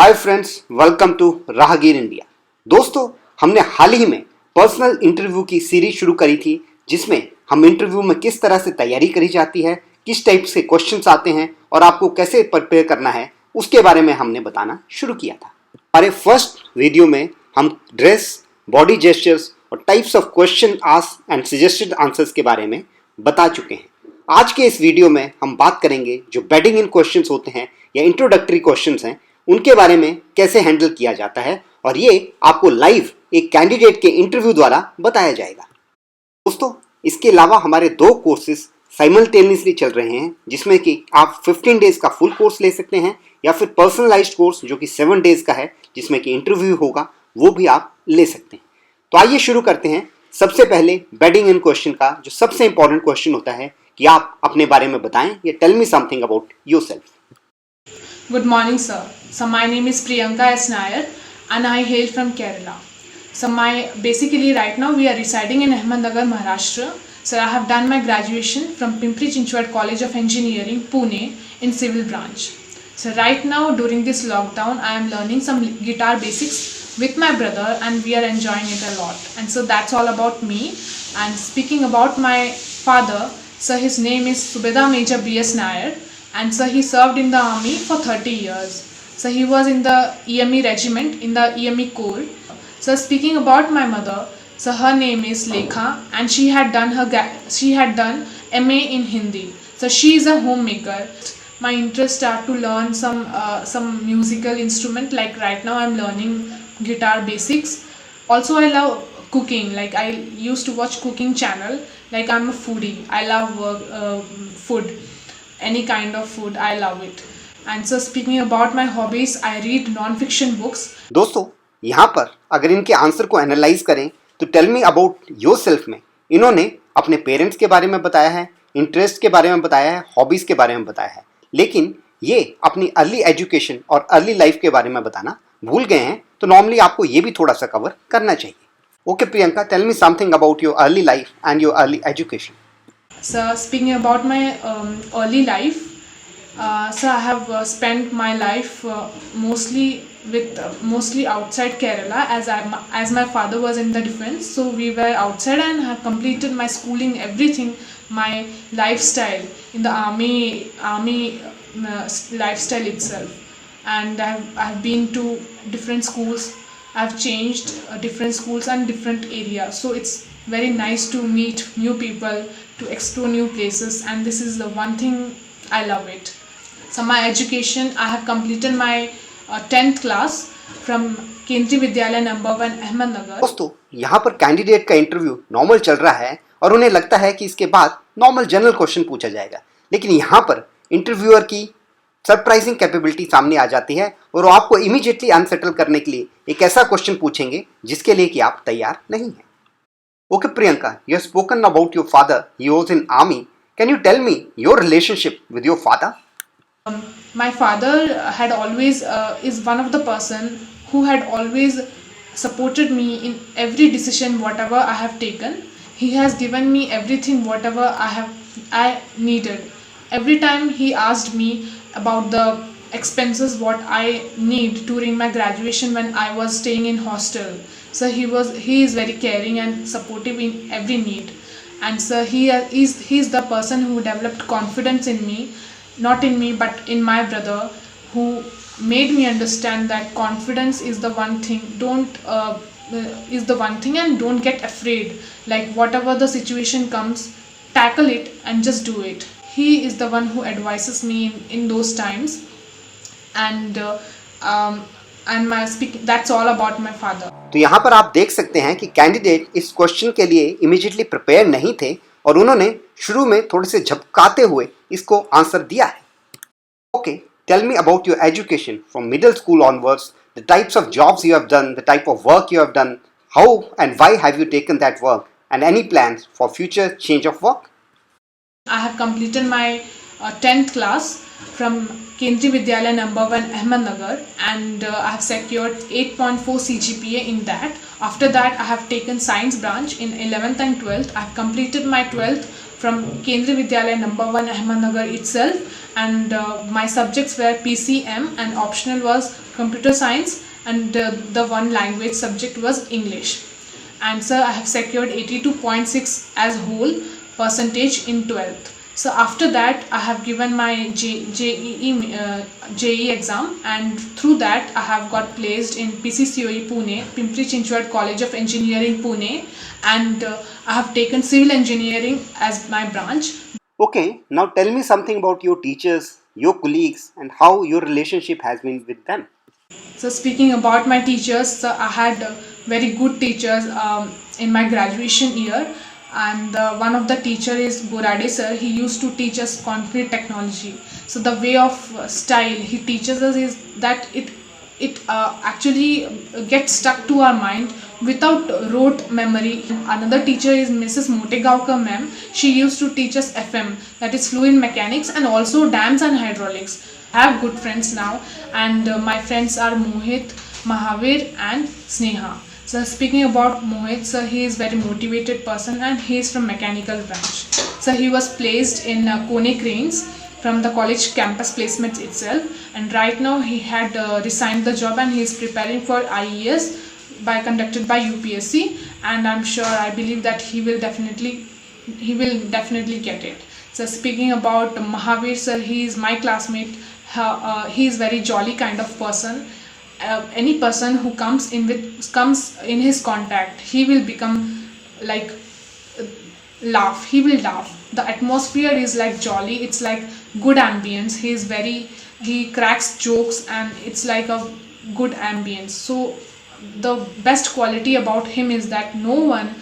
Hi friends, welcome to राहगीर India. दोस्तों, हमने हाल ही में पर्सनल इंटरव्यू की सीरीज शुरू करी थी, जिसमें हम इंटरव्यू में किस तरह से तैयारी करी जाती है, किस टाइप से क्वेश्चंस आते हैं और आपको कैसे प्रिपेयर करना है, उसके बारे में हमने बताना शुरू किया था। हमारे फर्स्ट वीडियो में हम ड्रेस, बॉडी जेस्चर्स और types of question asked and suggested answers के बारे में बता चुके हैं। आज के इस वीडियो में हम बात करेंगे जो बेडिंग इन क्वेश्चंस होते हैं या इंट्रोडक्टरी क्वेश्चंस हैं, उनके बारे में कैसे हैंडल किया जाता है, और ये आपको लाइव एक कैंडिडेट के इंटरव्यू द्वारा बताया जाएगा। दोस्तों, इसके अलावा हमारे 2 कोर्सेज साइमल्टेनियसली चल रहे हैं, जिसमें कि आप 15 डेज का फुल कोर्स ले सकते हैं या फिर पर्सनलाइज्ड कोर्स जो कि 7 डेज का है, जिसमें कि इंटरव्यू होगा, वो भी आप ले सकते हैं। तो आइए शुरू करते हैं। सबसे पहले बेडिंग इन क्वेश्चन का जो सबसे इंपॉर्टेंट क्वेश्चन होता है कि आप अपने बारे में बताएं या tell me something about yourself. Good morning, sir. So my name is Priyanka S. Nair and I hail from Kerala. So basically right now we are residing in Ahmednagar, Maharashtra. So I have done my graduation from Pimpri Chinchwad College of Engineering, Pune in civil branch. So right now during this lockdown I am learning some guitar basics with my brother and we are enjoying it a lot. And so that's all about me. And speaking about my father, so his name is Subedar Major B.S. Nair. And so he served in the army for 30 years. So he was in the EME regiment, in the EME Corps. So speaking about my mother, so her name is Lekha and she had done MA in Hindi. So she is a homemaker. My interests are to learn some musical instrument, like right now I'm learning guitar basics. Also I love cooking, like I used to watch cooking channel, like I'm a foodie. I love food. Any kind of food, I love it. And so speaking about my hobbies, I read non-fiction books. दोस्तों, यहाँ पर अगर इनके answer को analyse करें तो tell me about yourself में इन्होंने अपने पेरेंट्स के बारे में बताया है, इंटरेस्ट के बारे में बताया है, हॉबीज के बारे में बताया है, लेकिन ये अपनी अर्ली एजुकेशन और अर्ली लाइफ के बारे में बताना भूल गए हैं। तो नॉर्मली आपको ये भी थोड़ा सा कवर करना चाहिए। Okay Priyanka, tell me something about your early life and your early education. So speaking about my early life, so I have spent my life mostly outside Kerala, as my father was in the defense. So we were outside and have completed my schooling, everything, my lifestyle in the army lifestyle itself. And I've been to different schools. I've changed different schools and different areas. So it's very nice to meet new people, to explore new places, and this is the one thing I love it. So my education, I have completed my 10th class from Kendriya Vidyalaya number 1 Ahmednagar. दोस्तों, यहाँ पर candidate का interview normal चल रहा है और उन्हें लगता है कि इसके बाद नॉर्मल जनरल क्वेश्चन पूछा जाएगा, लेकिन यहाँ पर इंटरव्यूअर की सरप्राइजिंग कैपेबिलिटी सामने आ जाती है और वो आपको इमीडिएटली अनसेटल करने के लिए एक ऐसा क्वेश्चन पूछेंगे जिसके लिए कि आप तैयार नहीं हैं। Okay, Priyanka, you have spoken about your father. He was in army. Can you tell me your relationship with your father? My father had always is one of the person who had always supported me in every decision whatever I have taken. He has given me everything whatever I needed. Every time he asked me about the expenses what I need during my graduation when I was staying in hostel. So he is very caring and supportive in every need. And so he is the person who developed confidence in me, not in me but in my brother, who made me understand that confidence is the one thing. And don't get afraid. Like whatever the situation comes, tackle it and just do it. He is the one who advises me in those times. And my speaking, that's all about my father. तो यहाँ पर आप देख सकते हैं कि candidate इस question के लिए इमीडिएटली प्रिपेयर नहीं थे और उन्होंने शुरू में थोड़े से झपकाते हुए इसको आंसर दिया है। Okay, tell me about your education from middle school onwards, the types of jobs you have done, the type of work you have done, how and why have you taken that work, and any plans for future change of work. I have completed my 10th class from Kendriya Vidyalaya number 1 Ahmednagar, and I have secured 8.4 CGPA in that. After that I have taken science branch in 11th and 12th. I have completed my 12th from Kendriya Vidyalaya number 1 Ahmednagar itself, and my subjects were PCM, and optional was computer science, and the one language subject was English. And sir, I have secured 82.6 as whole percentage in 12th. So after that, I have given my JEE exam, and through that I have got placed in PCCOE Pune, Pimpri Chinchwad College of Engineering Pune, and I have taken civil engineering as my branch. Okay, now tell me something about your teachers, your colleagues, and how your relationship has been with them. So speaking about my teachers, so I had very good teachers in my graduation year, and one of the teacher is Borade sir. He used to teach us concrete technology. So the way of style he teaches us is that it actually gets stuck to our mind without rote memory. Another teacher is Mrs. Motegaonkar ma'am. She used to teach us FM, that is fluid mechanics, and also dams and hydraulics. I have good friends now, and my friends are Mohit, Mahavir, and Sneha. So speaking about Mohit, sir, he is very motivated person, and he is from mechanical branch. So he was placed in Kone Cranes from the college campus placement itself, and right now he had resigned the job, and he is preparing for IES conducted by UPSC, and I'm sure, I believe that he will definitely get it. So speaking about Mahavir sir, he is my classmate. He is very jolly kind of person. Any person who comes in his contact, he will become like laugh. He will laugh. The atmosphere is like jolly. It's like good ambience. He cracks jokes, and it's like a good ambience. So the best quality about him is that no one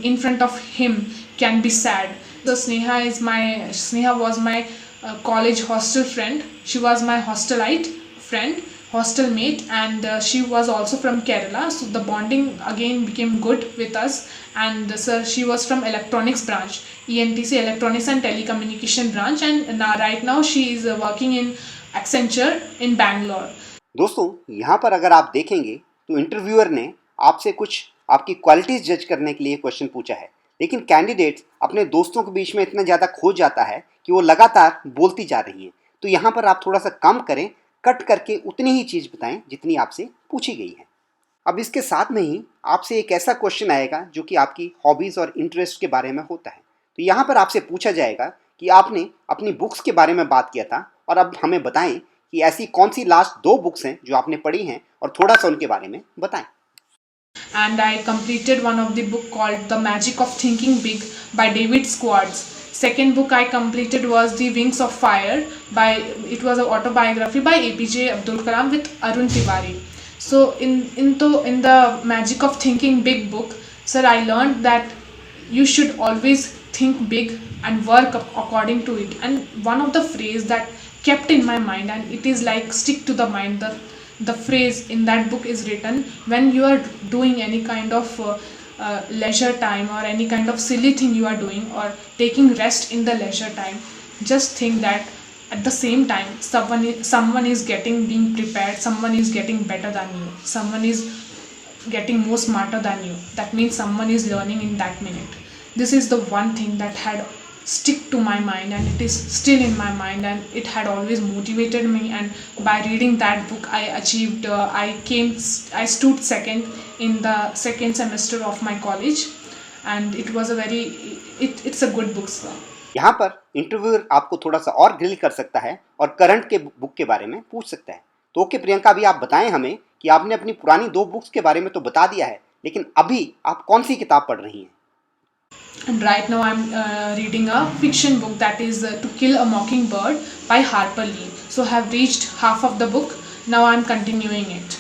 in front of him can be sad. So Sneha was my college hostel friend. She was my hostelite friend, hostel mate, and she was also from Kerala. So the bonding again became good with us. And sir, she was from electronics branch, ENTC, electronics and telecommunication branch, and right now she is working in Accenture in Bangalore. दोस्तों, यहाँ पर अगर आप देखेंगे तो interviewer ने आपसे कुछ आपकी क्वालिटीज जज करने के लिए क्वेश्चन पूछा है, लेकिन कैंडिडेट्स अपने दोस्तों के बीच में इतना ज़्यादा खो जाता है कि वो लगातार बोलती जा रही है। तो यहाँ पर आप थोड़ा सा कम करें, कट करके उतनी ही चीज़ बताएं जितनी आपसे पूछी गई है। अब इसके साथ में ही आपसे एक ऐसा क्वेश्चन आएगा जो कि आपकी हॉबीज़ और इंटरेस्ट के बारे में होता है। तो यहाँ पर आपसे पूछा जाएगा कि आपने अपनी बुक्स के बारे में बात किया था, और अब हमें बताएं कि ऐसी कौन सी लास्ट 2 बुक्स हैं जो आपने पढ़ी हैं, और थोड़ा सा उनके बारे में बताएं। And I completed one of the book called The Magic of Thinking Big by David Schwartz. Second book I completed was The Wings of Fire it was an autobiography by APJ Abdul Kalam with Arun Tiwari. So in the Magic of Thinking Big book, sir, I learned that you should always think big and work according to it. And one of the phrase that kept in my mind, and it is like stick to the mind, the phrase in that book is written: when you are doing any kind of leisure time, or any kind of silly thing you are doing, or taking rest in the leisure time, just think that at the same time someone is being prepared, someone is getting better than you, someone is getting more smarter than you. That means someone is learning in that minute. This is the one thing that had stick to my mind, and it is still in my mind, and it had always motivated me. And by reading that book, I achieved I stood second in the second semester of my college, and it was it's a good book, sir. यहाँ पर interviewer आपको थोड़ा सा और grill कर सकता है और करंट के बुक के बारे में पूछ सकता है। तो ओके प्रियंका, अभी आप बताएं हमें कि आपने अपनी पुरानी 2 बुक्स के बारे में तो बता दिया है, लेकिन अभी आप कौन सी किताब पढ़ रही हैं? And right now I'm reading a fiction book, that is To Kill a Mockingbird by Harper Lee. So I have reached half of the book. Now I'm continuing it.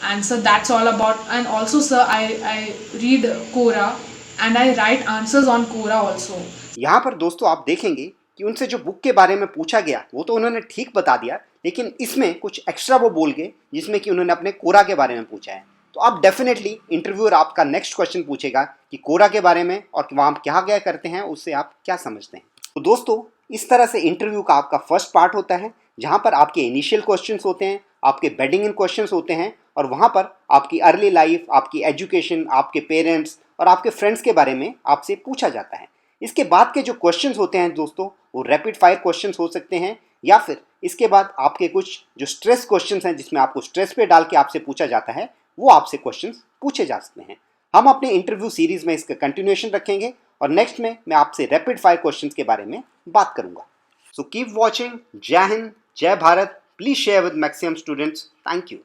And so that's all about. And also, sir, I read Quora, and I write answers on Quora also. यहाँ पर दोस्तों आप देखेंगे कि उनसे जो book के बारे में पूछा गया वो तो उन्होंने ठीक बता दिया, लेकिन इसमें कुछ एक्स्ट्रा वो बोल गए जिसमें कि उन्होंने अपने कोरा के बारे में पूछा है। तो आप डेफिनेटली इंटरव्यूअर आपका नेक्स्ट क्वेश्चन पूछेगा कि कोरा के बारे में और वहाँ आप क्या क्या करते हैं, उससे आप क्या समझते हैं। तो दोस्तों, इस तरह से इंटरव्यू का आपका फर्स्ट पार्ट होता है, जहाँ पर आपके इनिशियल क्वेश्चंस होते हैं, आपके बेडिंग इन क्वेश्चंस होते हैं, और वहाँ पर आपकी अर्ली लाइफ, आपकी एजुकेशन, आपके पेरेंट्स और आपके फ्रेंड्स के बारे में आपसे पूछा जाता है। इसके बाद के जो क्वेश्चंस होते हैं दोस्तों, वो रैपिड फायर क्वेश्चंस हो सकते हैं, या फिर इसके बाद आपके कुछ जो स्ट्रेस क्वेश्चंस हैं जिसमें आपको स्ट्रेस पे डाल के आपसे पूछा जाता है, वो आपसे क्वेश्चंस पूछे जा सकते हैं। हम अपने इंटरव्यू सीरीज में इसका कंटिन्यूएशन रखेंगे और नेक्स्ट में मैं आपसे रैपिड फायर क्वेश्चंस के बारे में बात करूंगा। So keep watching. जय हिंद, जय Bharat. Please share with maximum students. Thank you.